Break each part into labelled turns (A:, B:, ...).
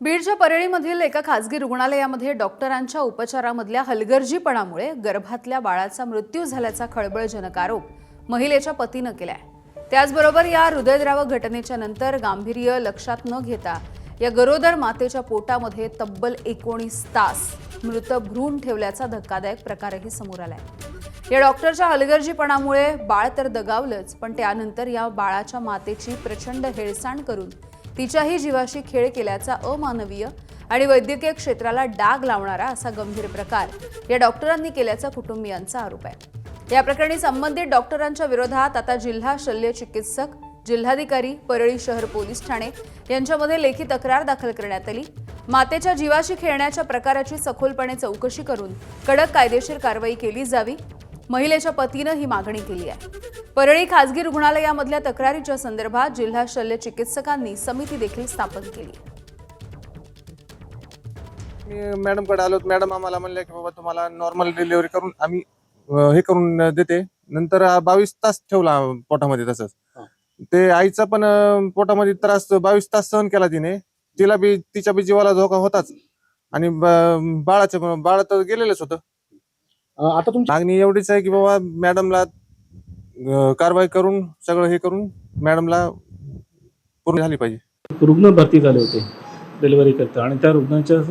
A: बीडच्या परळीमधील एका खासगी रुग्णालयामध्ये डॉक्टरांच्या उपचारामधल्या हलगर्जीपणामुळे गर्भातल्या बाळाचा मृत्यू झाल्याचा खळबळजनक आरोप महिलेच्या पतीनं केलाय। त्याचबरोबर या हृदयद्रावक घटनेच्या नंतर गांभीर्य लक्षात न घेता या गरोदर मातेच्या पोटामध्ये तब्बल 19 तास मृत भ्रूण ठेवल्याचा धक्कादायक प्रकारही समोर आलाय। या डॉक्टरच्या हलगर्जीपणामुळे बाळ तर दगावलंच, पण त्यानंतर या बाळाच्या मातेची प्रचंड हेळसांड करून तिच्याही जीवाशी खेळ केल्याचा अमानवीय आणि वैद्यकीय क्षेत्राला डाग लावणारा असा गंभीर प्रकार या डॉक्टरांनी केल्याचा कुटुंबियांचा आरोप आहे। या प्रकरणी संबंधित डॉक्टरांच्या विरोधात आता जिल्हा शल्य चिकित्सक, जिल्हाधिकारी, परळी शहर पोलीस ठाणे यांच्यामध्ये लेखी तक्रार दाखल करण्यात आली। मातेच्या जीवाशी खेळण्याच्या प्रकाराची सखोलपणे चौकशी करून कडक कायदेशीर कारवाई केली जावी, महिलेच्या पतीनं ही मागणी केली आहे। परळी खासगी रुग्णालयामधल्या तक्रारीच्या संदर्भात जिल्हा शल्य चिकित्सकांनी समिती देखील स्थापन केली।
B: मी मॅडमकडे आलो, मॅडम आम्हाला म्हणले की बाबा तुम्हाला नॉर्मल डिलिव्हरी करून आम्ही हे करून देते। नंतर 22 तास ठेवला पोटामध्ये। तसंच ते आईचा पण पोटामध्ये त्रास 22 तास सहन केला तिने। तिला बी तिच्या बी जीवाला धोका होताच आणि बाळ तर गेलेलंच होतं।
C: आता तुमची
B: मागणी एवढीच आहे की बाबा मॅडमला कारवाई करून सगळं हे करून मॅडमला पूर्ण झाली पाहिजे।
C: रुग्ण भरती झाले होते डिलिव्हरी करता आणि त्या रुग्णाच्या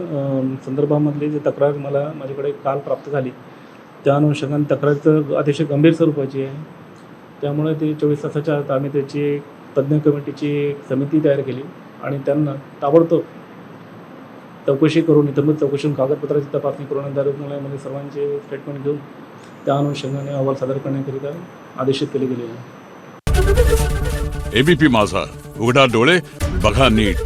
C: संदर्भामधली जी तक्रार मला माझ्याकडे काल प्राप्त झाली, त्या अनुषंगाने तक्रार तर अतिशय गंभीर स्वरूपाची आहे। त्यामुळे ते 24 तासाच्या आत आम्ही त्याची एक तज्ज्ञ कमिटीची एक समिती तयार केली आणि त्यांना ताबडतोब चौकशी करून इतर चौकशी कागदपत्राची तपासणी करून त्या रुग्णालयामध्ये सर्वांचे स्टेटमेंट घेऊन त्या अनुषंगाने अहवाल सादर करण्याकरिता आदेशित केले गेले आहे।
D: एबीपी माझा, उघडा डोळे बघा नीट।